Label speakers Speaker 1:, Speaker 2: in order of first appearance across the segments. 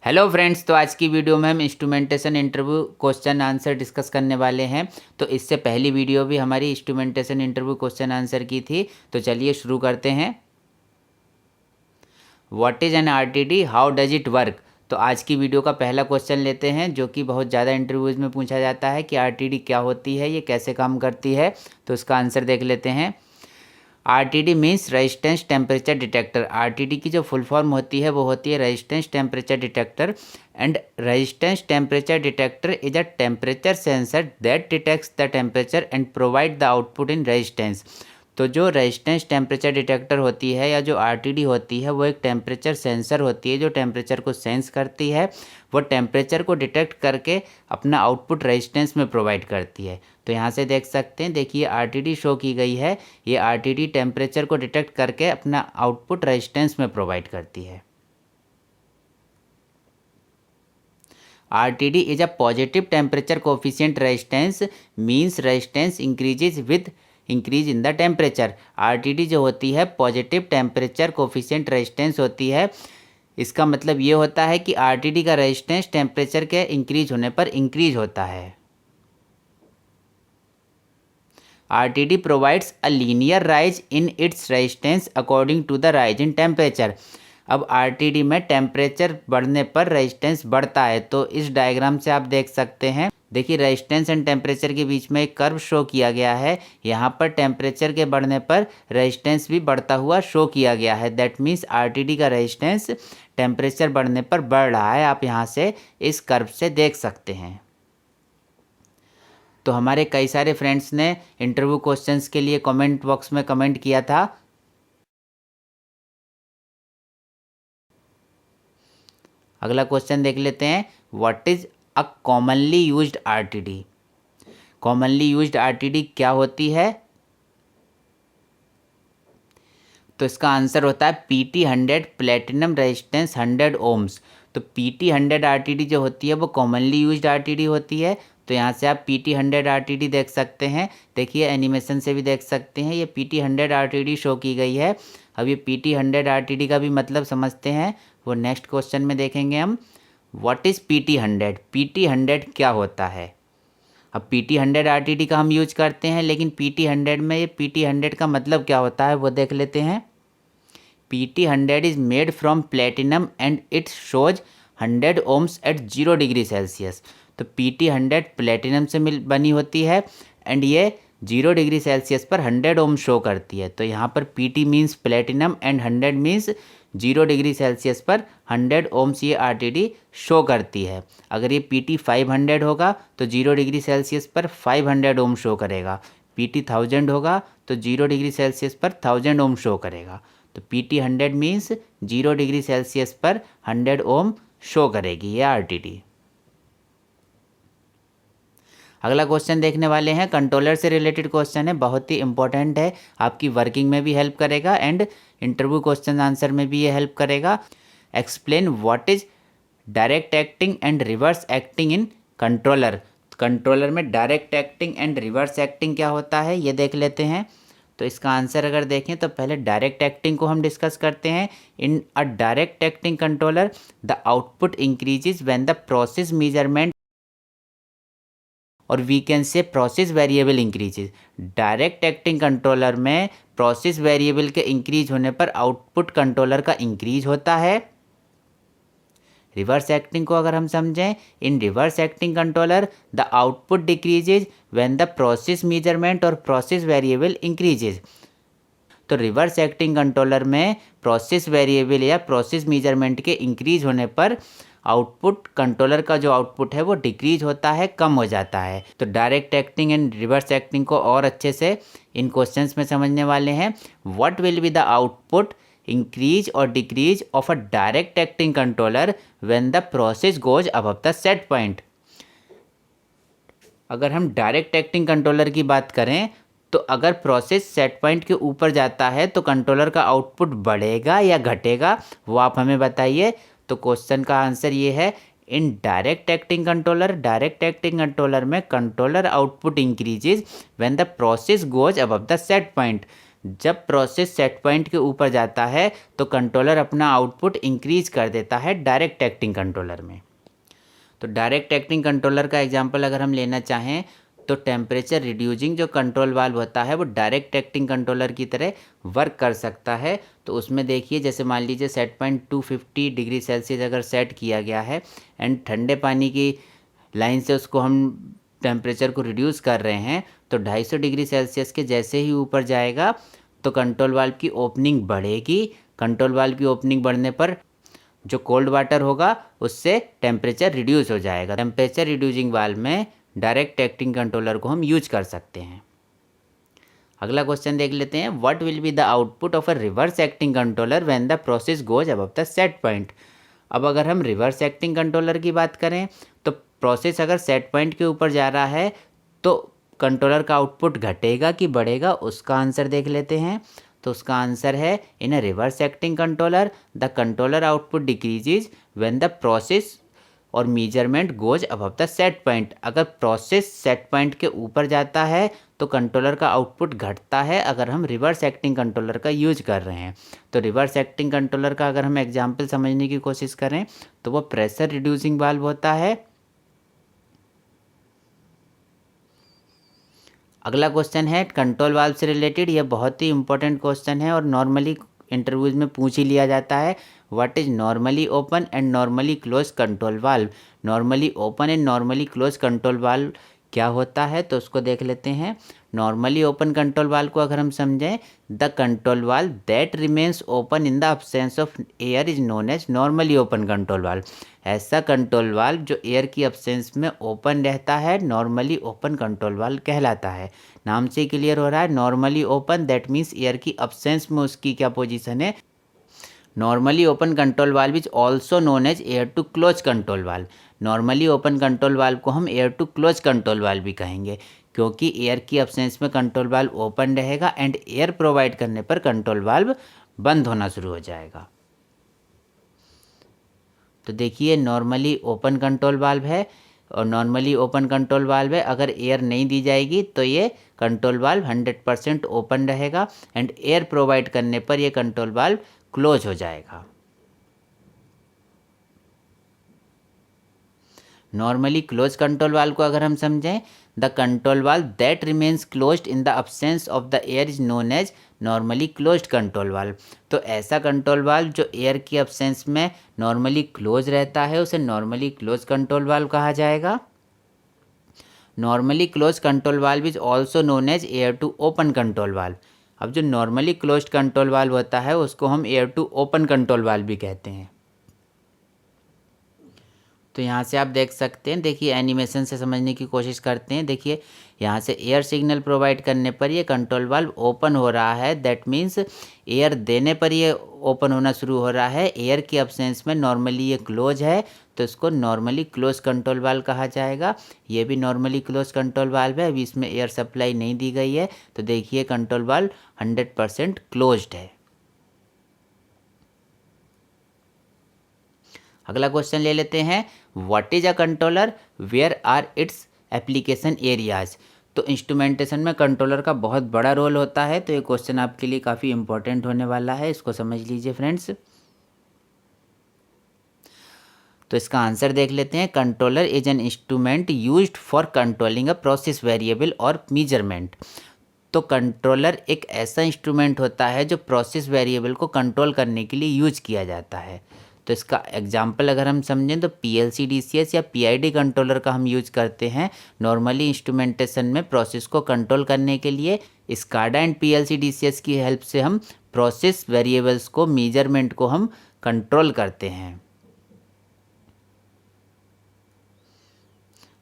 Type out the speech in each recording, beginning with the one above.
Speaker 1: Hello friends, तो आज की वीडियो में हम instrumentation interview question answer discuss करने वाले हैं। तो इससे पहली वीडियो भी हमारी इंस्ट्रूमेंटेशन इंटरव्यू क्वेश्चन आंसर की थी। तो चलिए शुरू करते हैं। What is an RTD, how does it work. तो आज की वीडियो का पहला क्वेश्चन लेते हैं, जो कि बहुत ज़्यादा इंटरव्यूज़ में पूछा जाता है कि आरटीडी क्या होती है, ये कैसे काम करती है। तो इसका आंसर देख लेते हैं। RTD means resistance temperature detector. RTD की जो फुल फॉर्म होती है वो होती है resistance temperature detector. And resistance temperature detector is a temperature sensor that detects the temperature and provide the output in resistance. तो जो रेजिस्टेंस टेम्परेचर डिटेक्टर होती है या जो आरटीडी होती है वो एक टेम्परेचर सेंसर होती है जो टेम्परेचर को सेंस करती है। वो टेम्परेचर को डिटेक्ट करके अपना आउटपुट रेजिस्टेंस में प्रोवाइड करती है। तो यहाँ से देख सकते हैं, देखिए आरटीडी शो की गई है। ये आरटीडी टेम्परेचर को डिटेक्ट करके अपना आउटपुट रेजिस्टेंस में प्रोवाइड करती है। RTD is a positive temperature coefficient resistance, means resistance increases with increase in the temperature. RTD जो होती है पॉजिटिव टेम्परेचर कोफिशिएंट रेजिस्टेंस होती है। इसका मतलब ये होता है कि RTD का रेजिस्टेंस टेम्परेचर के इंक्रीज होने पर इंक्रीज होता है। RTD provides a linear rise in its resistance according to the rise in temperature. अब RTD में टेम्परेचर बढ़ने पर रेजिस्टेंस बढ़ता है। तो इस डायग्राम से आप देख सकते हैं, देखिए रेजिस्टेंस एंड टेम्परेचर के बीच में एक कर्व शो किया गया है। यहाँ पर टेम्परेचर के बढ़ने पर रेजिस्टेंस भी बढ़ता हुआ शो किया गया है। दैट मीन्स RTD का रेजिस्टेंस टेम्परेचर बढ़ने पर बढ़ रहा है। आप यहाँ से इस कर्व से देख सकते हैं। तो हमारे कई सारे फ्रेंड्स ने इंटरव्यू क्वेश्चंस के लिए कमेंट बॉक्स में कमेंट किया था। अगला क्वेश्चन देख लेते हैं। What is a commonly used RTD. Commonly used RTD क्या होती है? तो इसका आंसर होता है PT100 प्लेटिनम रेजिस्टेंस 100 ओम्स। तो PT100 आरटीडी जो होती है वो कॉमनली यूज्ड आरटीडी होती है। तो यहाँ से आप PT100 आरटीडी देख सकते हैं। देखिए एनिमेशन से भी देख सकते हैं, ये PT100 आरटीडी शो की गई है। अब ये PT100 आरटीडी का भी मतलब समझते हैं, वो नेक्स्ट क्वेश्चन में देखेंगे हम। What is PT100? PT100 क्या होता है? अब PT100 आरटीडी का हम यूज करते हैं, लेकिन PT100 में ये PT100 का मतलब क्या होता है वो देख लेते हैं। PT100 is made from platinum and it shows 100 ohms at 0 degree Celsius. तो PT100 प्लेटिनम से बनी होती है एंड ये 0 डिग्री सेल्सियस पर 100 ओम शो करती है। तो यहाँ पर PT means platinum and 100 means 0 degree Celsius पर 100 ओम्स ये आरटीडी शो करती है। अगर ये PT500 होगा तो 0 डिग्री सेल्सियस पर 500 ओम शो करेगा। PT1000 होगा तो 0 डिग्री सेल्सियस पर 1000 ओम शो करेगा। तो PT100 मीन्स 0 डिग्री सेल्सियस पर 100 ओम शो करेगी ये आरटीडी। अगला क्वेश्चन देखने वाले हैं, कंट्रोलर से रिलेटेड क्वेश्चन है, बहुत ही इंपॉर्टेंट है, आपकी वर्किंग में भी हेल्प करेगा एंड इंटरव्यू क्वेश्चन आंसर में भी ये हेल्प करेगा। Explain what is direct acting and reverse acting in controller. Controller में direct acting and reverse acting क्या होता है ये देख लेते हैं। तो इसका आंसर अगर देखें तो पहले डायरेक्ट एक्टिंग को हम डिस्कस करते हैं। In a direct acting controller the output increases when the process measurement और we can say process variable increases. Direct acting controller में प्रोसेस वेरिएबल के इंक्रीज होने पर आउटपुट कंट्रोलर का इंक्रीज होता है। रिवर्स एक्टिंग को अगर हम समझें, in reverse acting controller the output decreases when the process measurement और प्रोसेस वेरिएबल इंक्रीजेज। तो रिवर्स एक्टिंग कंट्रोलर में प्रोसेस वेरिएबल या प्रोसेस मेजरमेंट के इंक्रीज होने पर आउटपुट कंट्रोलर का जो आउटपुट है वो डिक्रीज होता है, कम हो जाता है। तो direct acting and reverse acting को और अच्छे से इन क्वेश्चंस में समझने वाले हैं। What will be the output increase और decrease of a direct acting controller when the process goes above the set point. अगर हम डायरेक्ट एक्टिंग कंट्रोलर की बात करें तो अगर प्रोसेस सेट पॉइंट के ऊपर जाता है तो कंट्रोलर का आउटपुट बढ़ेगा या घटेगा, वो आप हमें बताइए। तो क्वेश्चन का आंसर ये है, इन डायरेक्ट एक्टिंग कंट्रोलर में controller output increases when the process goes above the set point. जब प्रोसेस सेट पॉइंट के ऊपर जाता है तो कंट्रोलर अपना आउटपुट इंक्रीज कर देता है डायरेक्ट एक्टिंग कंट्रोलर में। तो डायरेक्ट एक्टिंग कंट्रोलर का एग्जांपल अगर हम लेना चाहें तो टेम्परेचर रिड्यूसिंग जो कंट्रोल वाल्व होता है वो डायरेक्ट एक्टिंग कंट्रोलर की तरह वर्क कर सकता है। तो उसमें देखिए, जैसे मान लीजिए सेट पॉइंट 250 डिग्री सेल्सियस अगर सेट किया गया है एंड ठंडे पानी की लाइन से उसको हम टेम्परेचर को रिड्यूस कर रहे हैं, तो 250 डिग्री सेल्सियस के जैसे ही ऊपर जाएगा तो कंट्रोल वाल्व की ओपनिंग बढ़ेगी। कंट्रोल वाल्व की ओपनिंग बढ़ने पर जो कोल्ड वाटर होगा उससे टेम्परेचर रिड्यूस हो जाएगा। टेम्परेचर रिड्यूसिंग वाल्व में डायरेक्ट एक्टिंग कंट्रोलर को हम यूज कर सकते हैं। अगला क्वेश्चन देख लेते हैं, what will be the output of a reverse acting controller when the process goes above the set point. अब अगर हम रिवर्स एक्टिंग कंट्रोलर की बात करें तो प्रोसेस अगर सेट पॉइंट के ऊपर जा रहा है तो कंट्रोलर का आउटपुट घटेगा कि बढ़ेगा, उसका आंसर देख लेते हैं। तो उसका आंसर है, in a reverse acting controller the controller output decreases when the process और measurement goes above the set point. अगर प्रोसेस सेट पॉइंट के ऊपर जाता है तो कंट्रोलर का आउटपुट घटता है अगर हम रिवर्स एक्टिंग कंट्रोलर का यूज कर रहे हैं। तो रिवर्स एक्टिंग कंट्रोलर का अगर हम एग्जांपल समझने की कोशिश करें तो वो प्रेशर रिड्यूसिंग वाल्व होता है। अगला क्वेश्चन है कंट्रोल वाल्व से रिलेटेड, यह बहुत ही इंपॉर्टेंट क्वेश्चन है और नॉर्मली इंटरव्यूज में पूछ ही लिया जाता है। What is normally open and normally close control valve. Normally open and normally close control valve क्या होता है, तो उसको देख लेते हैं। नॉर्मली ओपन कंट्रोल वाल्व को अगर हम समझें, the control valve that remains open in the absence of air is known as normally open control valve. ऐसा कंट्रोल वाल्व जो एयर की अब्सेंस में ओपन रहता है नॉर्मली ओपन कंट्रोल वाल्व कहलाता है। नाम से क्लियर हो रहा है, normally open that means air की अब्सेंस में उसकी क्या पोजीशन है। Normally open control valve is also known as air to close control valve. Normally open control valve को हम air to close control valve भी कहेंगे, क्योंकि एयर की अब्सेंस में कंट्रोल वाल्व ओपन रहेगा एंड एयर प्रोवाइड करने पर कंट्रोल वाल्व बंद होना शुरू हो जाएगा। तो देखिए, नॉर्मली ओपन कंट्रोल वाल्व है और नॉर्मली ओपन कंट्रोल वाल्व है, अगर एयर नहीं दी जाएगी तो ये कंट्रोल वाल्व 100% ओपन रहेगा एंड एयर प्रोवाइड करने पर ये कंट्रोल वाल्व क्लोज हो जाएगा। नॉर्मली क्लोज कंट्रोल वाल्व को अगर हम समझें, the control valve that remains closed in the absence of the air is known as normally closed control valve. तो ऐसा कंट्रोल वाल्व जो एयर की अब्सेंस में नॉर्मली क्लोज रहता है उसे नॉर्मली क्लोज कंट्रोल वाल्व कहा जाएगा। Normally close control valve is also known as air to open control valve. अब जो नॉर्मली क्लोज्ड कंट्रोल वाल्व होता है उसको हम air to open control valve भी कहते हैं। तो यहाँ से आप देख सकते हैं, देखिए एनिमेशन से समझने की कोशिश करते हैं। देखिए, यहाँ से एयर सिग्नल प्रोवाइड करने पर ये कंट्रोल वाल्व ओपन हो रहा है, दैट मीन्स एयर देने पर ये ओपन होना शुरू हो रहा है। एयर की अब्सेंस में नॉर्मली ये क्लोज है तो इसको नॉर्मली क्लोज कंट्रोल वाल्व कहा जाएगा। ये भी नॉर्मली क्लोज कंट्रोल वाल्व है, अभी इसमें एयर सप्लाई नहीं दी गई है, तो देखिए कंट्रोल वाल्व 100% क्लोज्ड है। अगला क्वेश्चन ले लेते हैं, what is a controller, where are its application areas. तो इंस्ट्रूमेंटेशन में कंट्रोलर का बहुत बड़ा रोल होता है, तो ये क्वेश्चन आपके लिए काफ़ी इंपॉर्टेंट होने वाला है, इसको समझ लीजिए फ्रेंड्स। तो इसका आंसर देख लेते हैं, controller is an instrument used for controlling a process variable और मेजरमेंट। तो कंट्रोलर एक ऐसा इंस्ट्रूमेंट होता है जो प्रोसेस वेरिएबल को कंट्रोल करने के लिए यूज किया जाता है। तो इसका एग्जाम्पल अगर हम समझें तो PLC DCS या PID कंट्रोलर का हम यूज करते हैं नॉर्मली इंस्ट्रूमेंटेशन में प्रोसेस को कंट्रोल करने के लिए। SCADA एंड PLC DCS की हेल्प से हम प्रोसेस वेरिएबल्स को, मेजरमेंट को हम कंट्रोल करते हैं।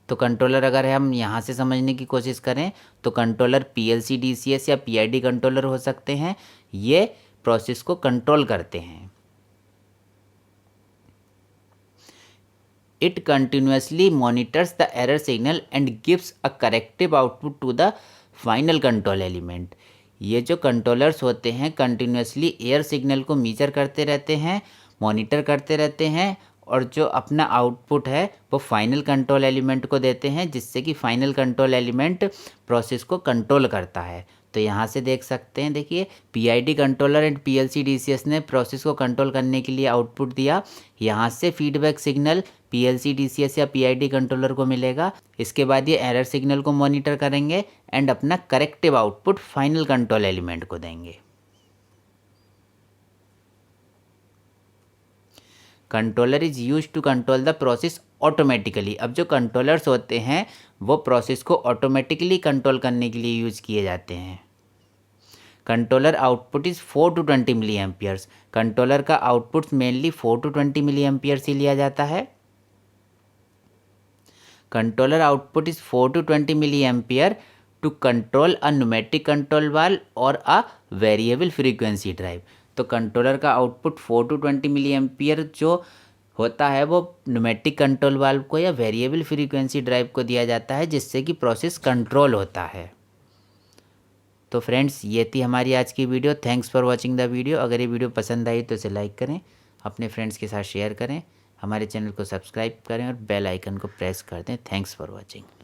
Speaker 1: तो कंट्रोलर अगर हम यहाँ से समझने की कोशिश करें तो कंट्रोलर PLC DCS या PID कंट्रोलर हो सकते हैं, ये प्रोसेस को कंट्रोल करते हैं। It continuously monitors the error signal and gives a corrective output to the final control element। ये जो कंट्रोलर्स होते हैं कंटिन्यूसली एयर सिग्नल को मीजर करते रहते हैं, मॉनिटर करते रहते हैं और जो अपना आउटपुट है वो फाइनल कंट्रोल एलिमेंट को देते हैं, जिससे कि फाइनल कंट्रोल एलिमेंट प्रोसेस को कंट्रोल करता है। तो यहाँ से देख सकते हैं, देखिए PID controller and PLC DCS ने प्रोसेस को कंट्रोल करने के लिए आउटपुट दिया। यहाँ से फीडबैक सिग्नल PLC DCS या PID कंट्रोलर को मिलेगा। इसके बाद ये एरर सिग्नल को मॉनिटर करेंगे एंड अपना corrective output final control element को देंगे। Controller is use to control the process automatically. अब जो कंट्रोलर्स होते हैं वो प्रोसेस को ऑटोमेटिकली कंट्रोल करने के लिए यूज किए जाते हैं। Controller output is 4 to 20 milliamperes. Controller का output mainly 4 to 20 milliamperes ही लिया जाता है। Controller output is 4 to 20 milliampere to control a pneumatic control valve और अ वेरिएबल फ्रीक्वेंसी ड्राइव। तो कंट्रोलर का आउटपुट 4 to 20 मिली एम्पियर जो होता है वो न्यूमेटिक कंट्रोल वाल्व को या वेरिएबल फ्रीक्वेंसी ड्राइव को दिया जाता है, जिससे कि प्रोसेस कंट्रोल होता है। तो फ्रेंड्स, ये थी हमारी आज की video. Thanks for watching the video. अगर ये वीडियो पसंद आई तो इसे लाइक करें, अपने फ्रेंड्स के साथ शेयर करें, हमारे चैनल को सब्सक्राइब करें और बेल आइकन को प्रेस कर दें। Thanks for watching.